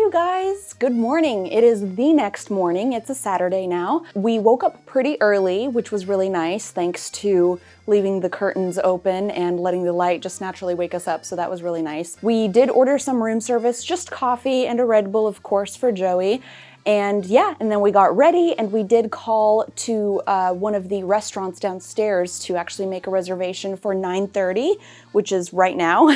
you guys. Good morning. It is the next morning. It's a Saturday now. We woke up pretty early, which was really nice, thanks to leaving the curtains open and letting the light just naturally wake us up, so that was really nice. We did order some room service, just coffee and a Red Bull, of course, for Joey. And yeah, and then we got ready and we did call to one of the restaurants downstairs to actually make a reservation for 9:30, which is right now.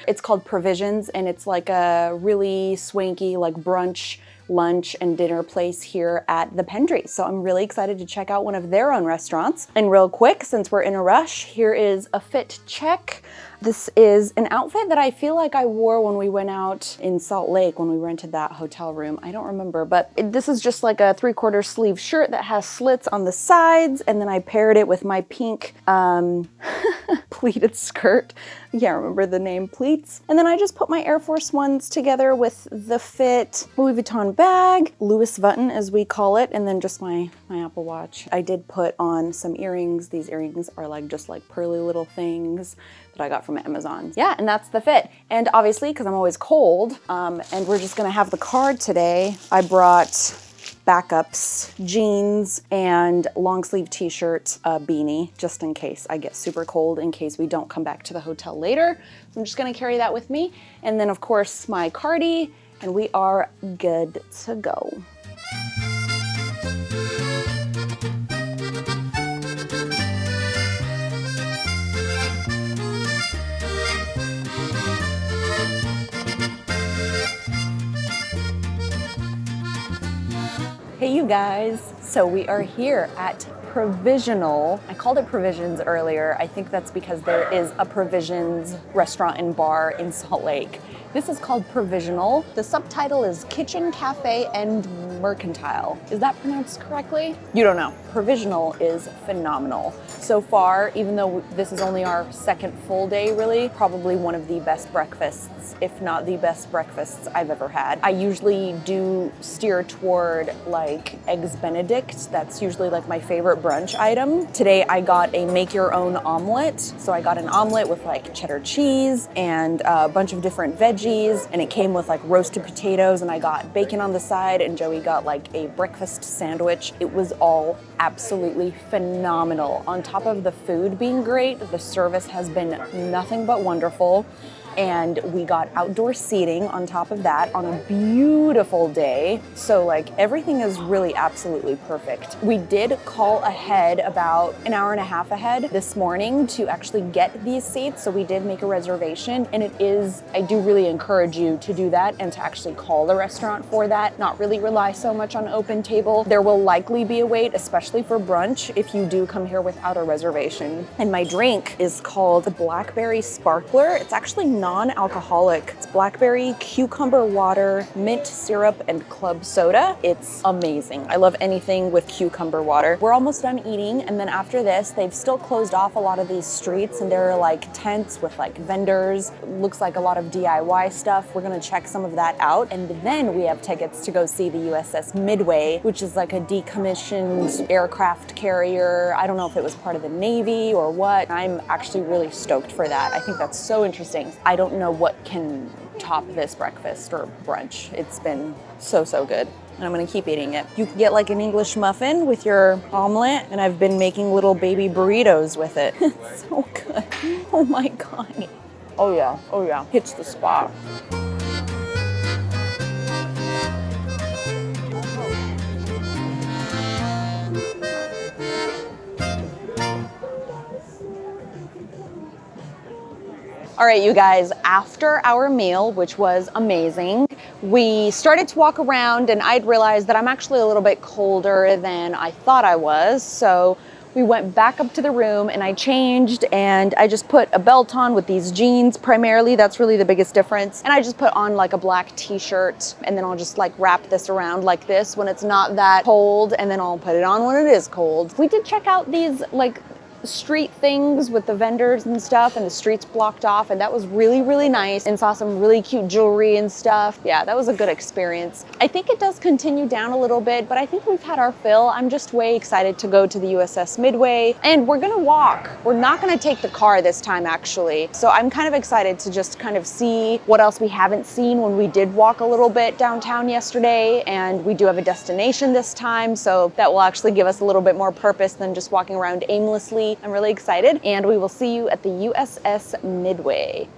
It's called Provisions and it's like a really swanky like brunch, lunch and dinner place here at the Pendry. So I'm really excited to check out one of their own restaurants. And real quick, since we're in a rush, here is a fit check. This is an outfit that I feel like I wore when we went out in Salt Lake when we rented that hotel room. I don't remember, but this is just like a 3/4 sleeve shirt that has slits on the sides, and then I paired it with my pink pleated skirt. I can't remember the name, pleats. And then I just put my Air Force Ones together with the fit Louis Vuitton bag, Louis Vuitton as we call it, and then just my Apple Watch. I did put on some earrings. These earrings are like just like pearly little things that I got from Amazon. Yeah, and that's the fit. And obviously, because I'm always cold, and we're just gonna have the card today, I brought backups, jeans, and long sleeve t-shirt, a beanie, just in case I get super cold, in case we don't come back to the hotel later. So I'm just gonna carry that with me. And then of course my cardi, and we are good to go. Hey you guys, so we are here at Provisional. I called it Provisions earlier. I think that's because there is a Provisions restaurant and bar in Salt Lake. This is called Provisional. The subtitle is Kitchen, Cafe, and Mercantile. Is that pronounced correctly? You don't know. Provisional is phenomenal. So far, even though this is only our second full day really, probably one of the best breakfasts, if not the best breakfasts I've ever had. I usually do steer toward like Eggs Benedict. That's usually like my favorite brunch item. Today I got a make your own omelet. So I got an omelet with like cheddar cheese and a bunch of different veggies, and it came with like roasted potatoes, and I got bacon on the side, and Joey got like a breakfast sandwich. It was all absolutely phenomenal. On top of the food being great, the service has been nothing but wonderful. And we got outdoor seating on top of that on a beautiful day. So like everything is really absolutely perfect. We did call ahead about an hour and a half ahead this morning to actually get these seats. So we did make a reservation, and it is, I do really encourage you to do that and to actually call the restaurant for that, not really rely so much on Open Table. There will likely be a wait, especially for brunch, if you do come here without a reservation. And my drink is called the Blackberry Sparkler. It's actually non-alcoholic. It's blackberry, cucumber water, mint syrup, and club soda. It's amazing. I love anything with cucumber water. We're almost done eating, and then after this, they've still closed off a lot of these streets, and there are like tents with like vendors. Looks like a lot of DIY stuff. We're gonna check some of that out, and then we have tickets to go see the USS Midway, which is like a decommissioned aircraft carrier. I don't know if it was part of the Navy or what. I'm actually really stoked for that. I think that's so interesting. I don't know what can top this breakfast or brunch. It's been so, so good. And I'm gonna keep eating it. You can get like an English muffin with your omelet, and I've been making little baby burritos with it. It's so good. Oh my God. Oh yeah, hits the spot. All right, you guys, after our meal, which was amazing, we started to walk around, and I'd realized that I'm actually a little bit colder than I thought I was. So we went back up to the room and I changed, and I just put a belt on with these jeans primarily. That's really the biggest difference. And I just put on like a black t-shirt, and then I'll just like wrap this around like this when it's not that cold, and then I'll put it on when it is cold. We did check out these like street things with the vendors and stuff, and the streets blocked off, and that was really, really nice, and saw some really cute jewelry and stuff. Yeah, that was a good experience. I think it does continue down a little bit, but I think we've had our fill. I'm just way excited to go to the USS Midway, and we're gonna walk. We're not gonna take the car this time, actually. So I'm kind of excited to just kind of see what else we haven't seen when we did walk a little bit downtown yesterday, and we do have a destination this time, so that will actually give us a little bit more purpose than just walking around aimlessly. I'm really excited, and we will see you at the USS Midway.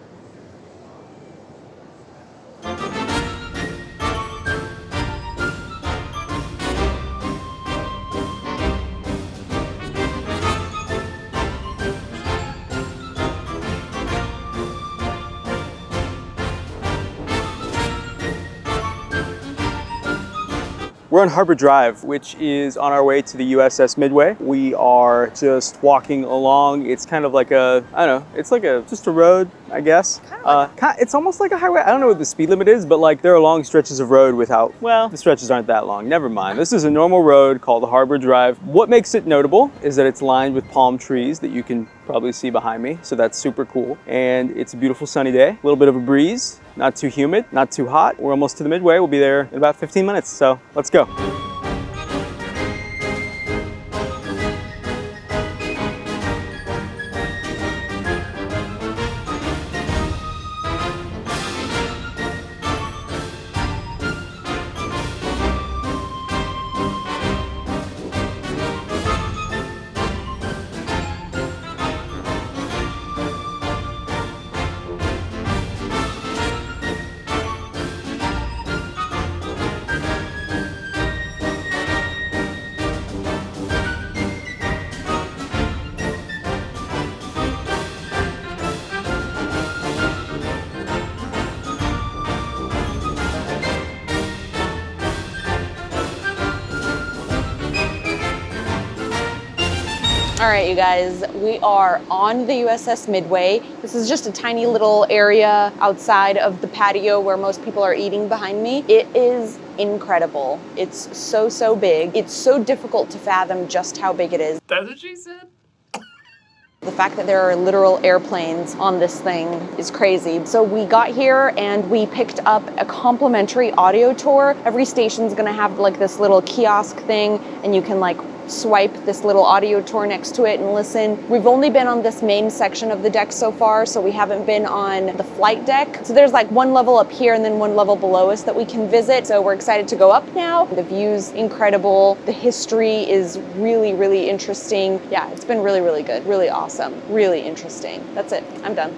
We're on Harbor Drive, which is on our way to the USS Midway. We are just walking along. It's kind of like a, I don't know, it's like just a road, I guess. It's almost like a highway. I don't know what the speed limit is, but like there are long stretches of road without, well, the stretches aren't that long. Never mind. This is a normal road called Harbor Drive. What makes it notable is that it's lined with palm trees that you can probably see behind me. So that's super cool. And it's a beautiful sunny day, a little bit of a breeze. Not too humid, not too hot. We're almost to the Midway. We'll be there in about 15 minutes, so let's go. All right, you guys, we are on the USS Midway. This is just a tiny little area outside of the patio where most people are eating behind me. It is incredible. It's so, so big. It's so difficult to fathom just how big it is. That's what she said. The fact that there are literal airplanes on this thing is crazy. So we got here and we picked up a complimentary audio tour. Every station's gonna have like this little kiosk thing, and you can like swipe this little audio tour next to it and listen. We've only been on this main section of the deck so far, so we haven't been on the flight deck. So there's like one level up here and then one level below us that we can visit. So we're excited to go up now. The view's incredible. The history is really, really interesting. Yeah, it's been really, really good. Really awesome. Really interesting. That's it. I'm done.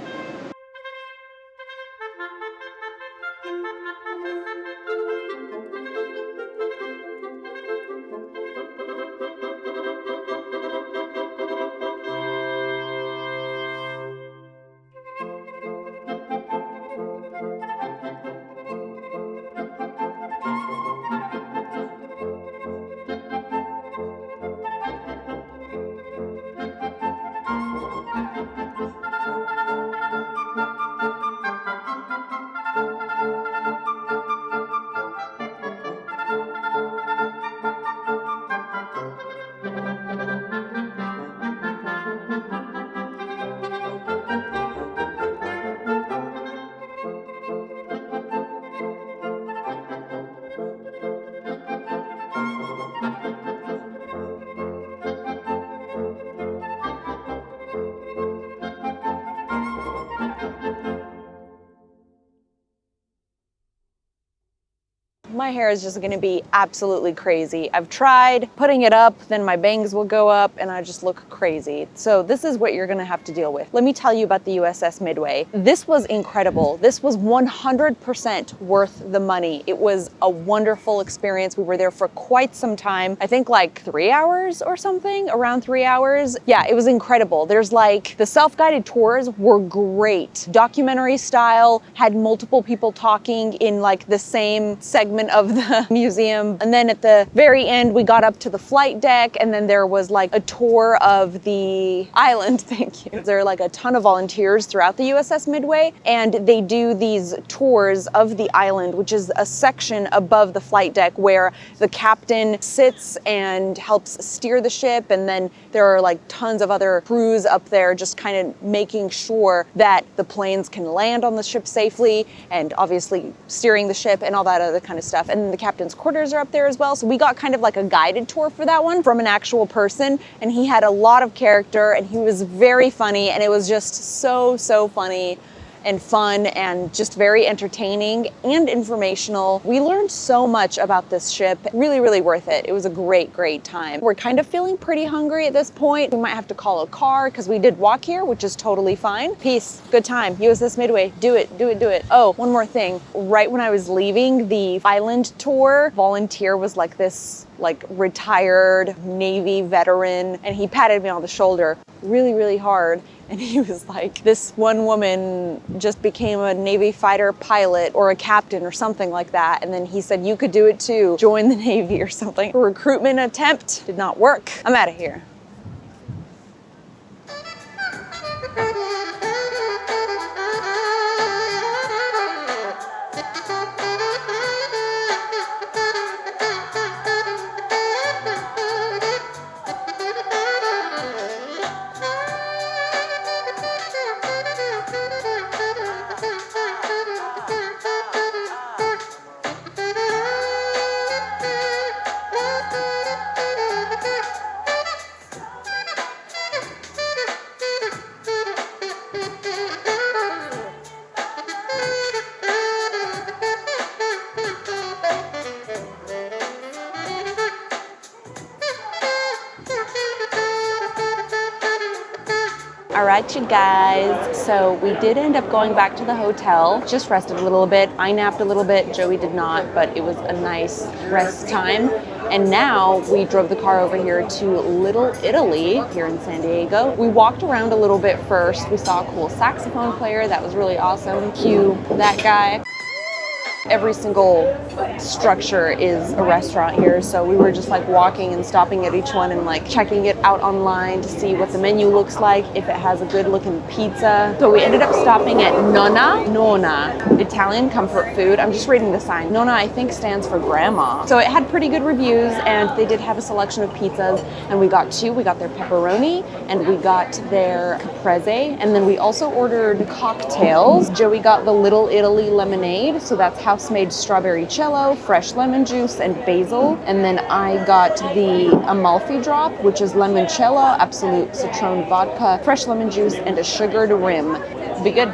My hair is just gonna be absolutely crazy. I've tried putting it up, then my bangs will go up and I just look crazy. So this is what you're gonna have to deal with. Let me tell you about the USS Midway. This was incredible. This was 100% worth the money. It was a wonderful experience. We were there for quite some time. I think like 3 hours or something, around 3 hours. Yeah, it was incredible. There's like, the self-guided tours were great. Documentary style, had multiple people talking in like the same segment section of the museum. And then at the very end, we got up to the flight deck, and then there was like a tour of the island. Thank you. There are like a ton of volunteers throughout the USS Midway, and they do these tours of the island, which is a section above the flight deck where the captain sits and helps steer the ship. And then there are like tons of other crews up there just kind of making sure that the planes can land on the ship safely, and obviously steering the ship and all that other kind of stuff. And the captain's quarters are up there as well. So we got kind of like a guided tour for that one from an actual person, and he had a lot of character and he was very funny, and it was just so funny and fun and just very entertaining and informational. We learned so much about this ship. Really worth it. It was a great time. We're kind of feeling pretty hungry at this point. We might have to call a car because we did walk here, which is totally fine. Peace, good time. USS Midway, do it. Oh, one more thing. Right when I was leaving the island tour, volunteer was like this retired Navy veteran, and he patted me on the shoulder really hard. And he was like, this one woman just became a Navy fighter pilot or a captain or something like that. And then he said, you could do it too. Join the Navy or something. A recruitment attempt did not work. I'm out of here. All right, you guys, so we did end up going back to the hotel, just rested a little bit. I napped a little bit, Joey did not, but it was a nice rest time. And now we drove the car over here to Little Italy here in San Diego. We walked around a little bit first. We saw a cool saxophone player. That was really awesome. Cue that guy. Every single structure is a restaurant here, so we were just like walking and stopping at each one and like checking it out online to see what the menu looks like, if it has a good looking pizza. So we ended up stopping at Nonna, Italian comfort food. I'm just reading the sign. Nonna, I think, stands for grandma. So it had pretty good reviews, and they did have a selection of pizzas, and we got two. We got their pepperoni and we got their caprese, and then we also ordered cocktails. Joey got the Little Italy lemonade, so that's house-made strawberry cello, fresh lemon juice, and basil. And then I got the Amalfi drop, which is limoncello, absolute citron vodka, fresh lemon juice, and a sugared rim. Be good.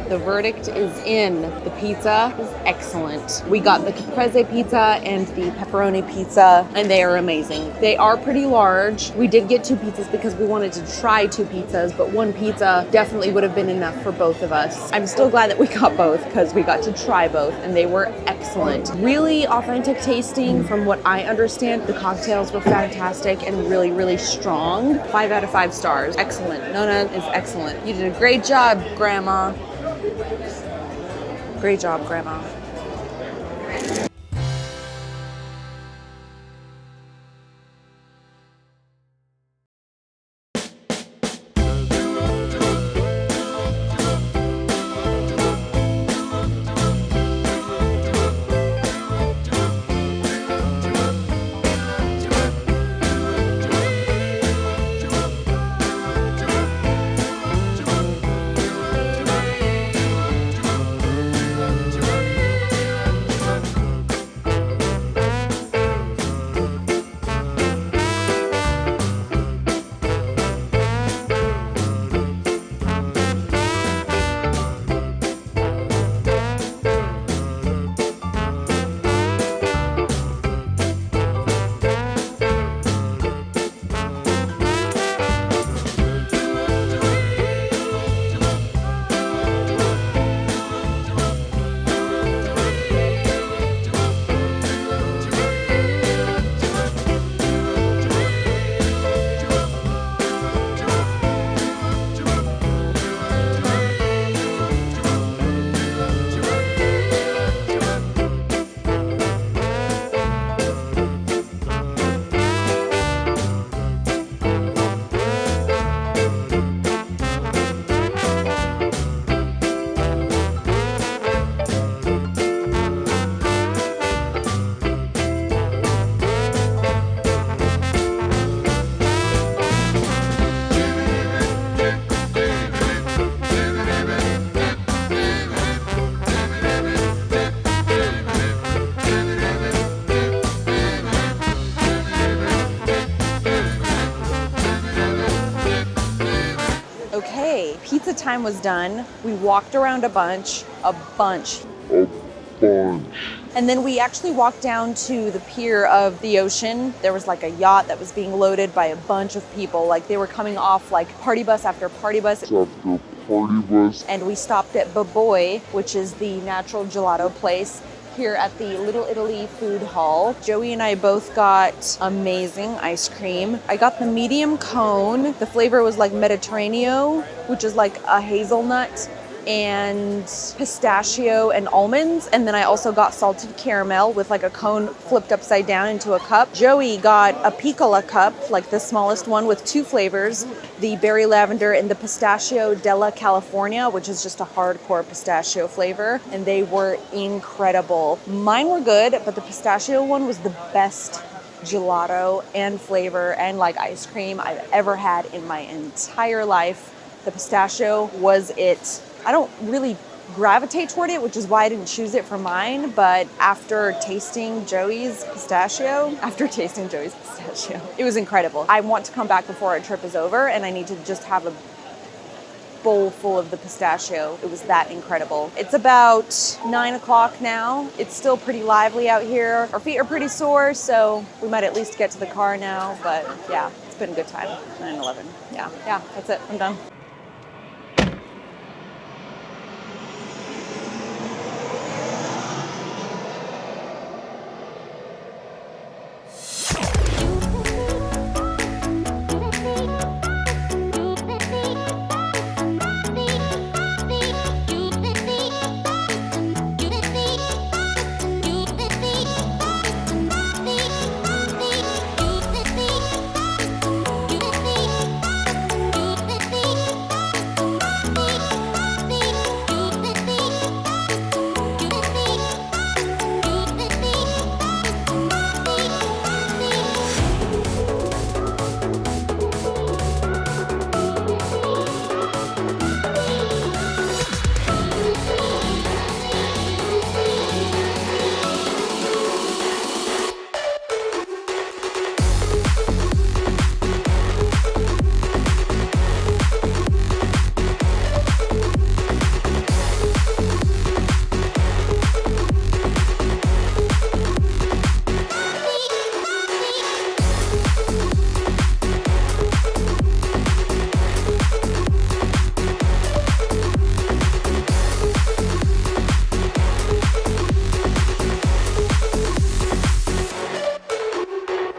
The verdict is in. The pizza is excellent. We got the caprese pizza and the pepperoni pizza, and they are amazing. They are pretty large. We did get two pizzas because we wanted to try two pizzas, but one pizza definitely would have been enough for both of us. I'm still glad that we got both because we got to try both, and they were excellent. Really authentic tasting from what I understand. The cocktails were fantastic and really strong. 5 out of 5 stars. Excellent. Nonna is excellent. You did a great job, Grandma. Great job, Grandma. time was done, we walked around a bunch. And then we actually walked down to the pier of the ocean. There was like a yacht that was being loaded by a bunch of people. Like they were coming off like party bus after party bus. And we stopped at Bobboi, which is the natural gelato place here at the Little Italy Food Hall. Joey and I both got amazing ice cream. I got the medium cone. The flavor was like Mediterraneo, which is like a hazelnut and pistachio and almonds. And then I also got salted caramel with like a cone flipped upside down into a cup. Joey got a piccola cup, like the smallest one, with 2 flavors, the berry lavender and the pistachio della California, which is just a hardcore pistachio flavor. And they were incredible. Mine were good, but the pistachio one was the best gelato and flavor and like ice cream I've ever had in my entire life. The pistachio was it. I don't really gravitate toward it, which is why I didn't choose it for mine. But after tasting Joey's pistachio, it was incredible. I want to come back before our trip is over, and I need to just have a bowl full of the pistachio. It was that incredible. It's about 9 o'clock now. It's still pretty lively out here. Our feet are pretty sore, so we might at least get to the car now. But yeah, it's been a good time. 9/11. Yeah, that's it. I'm done.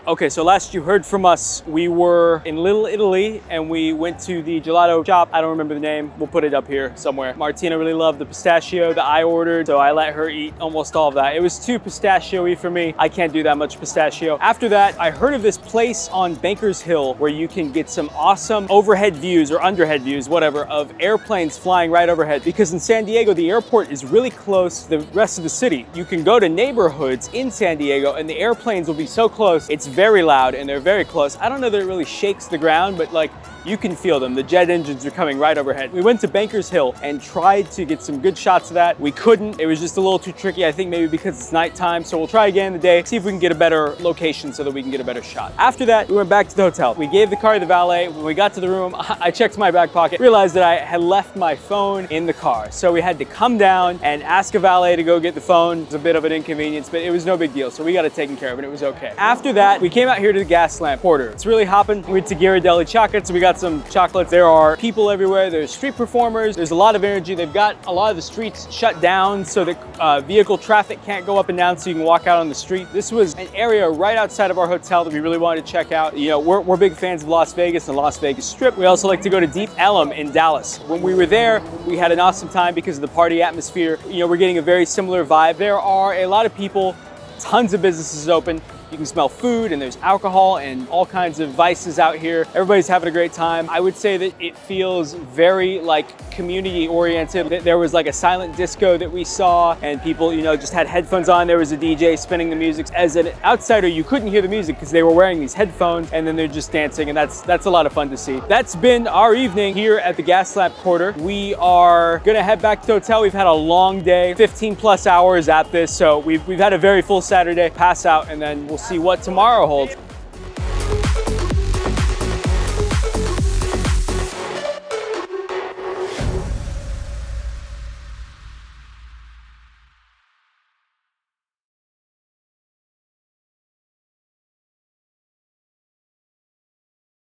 Okay, so last you heard from us, we were in Little Italy and we went to the gelato shop. I don't remember the name. We'll put it up here somewhere. Martina really loved the pistachio that I ordered, so I let her eat almost all of that. It was too pistachio-y for me. I can't do that much pistachio. After that, I heard of this place on Bankers Hill where you can get some awesome overhead views or underhead views, whatever, of airplanes flying right overhead. Because in San Diego, the airport is really close to the rest of the city. You can go to neighborhoods in San Diego and the airplanes will be so close. It's very loud and they're very close. I don't know that it really shakes the ground, but like you can feel them. The jet engines are coming right overhead. We went to Bankers Hill and tried to get some good shots of that. We couldn't. It was just a little too tricky. I think maybe because it's nighttime. So we'll try again today, see if we can get a better location so that we can get a better shot. After that, we went back to the hotel. We gave the car to the valet. When we got to the room, I checked my back pocket, realized that I had left my phone in the car. So we had to come down and ask a valet to go get the phone. It was a bit of an inconvenience, but it was no big deal. So we got it taken care of and it was okay. After that, we came out here to the Gaslamp Quarter. It's really hopping. We went to Ghirardelli Chocolate, so we got some chocolates. There are people everywhere. There's street performers. There's a lot of energy. They've got a lot of the streets shut down so that vehicle traffic can't go up and down so you can walk out on the street. This was an area right outside of our hotel that we really wanted to check out. You know, we're big fans of Las Vegas and the Las Vegas Strip. We also like to go to Deep Ellum in Dallas. When we were there, we had an awesome time because of the party atmosphere. You know, we're getting a very similar vibe. There are a lot of people, tons of businesses open. You can smell food and there's alcohol and all kinds of vices out here. Everybody's having a great time. I would say that it feels very like community oriented. There was like a silent disco that we saw and people, you know, just had headphones on. There was a DJ spinning the music. As an outsider, you couldn't hear the music because they were wearing these headphones and then they're just dancing, and that's a lot of fun to see. That's been our evening here at the Gaslamp Quarter. We are gonna head back to the hotel. We've had a long day, 15 plus hours at this, so we've had a very full Saturday. Pass out and then we'll see what tomorrow holds.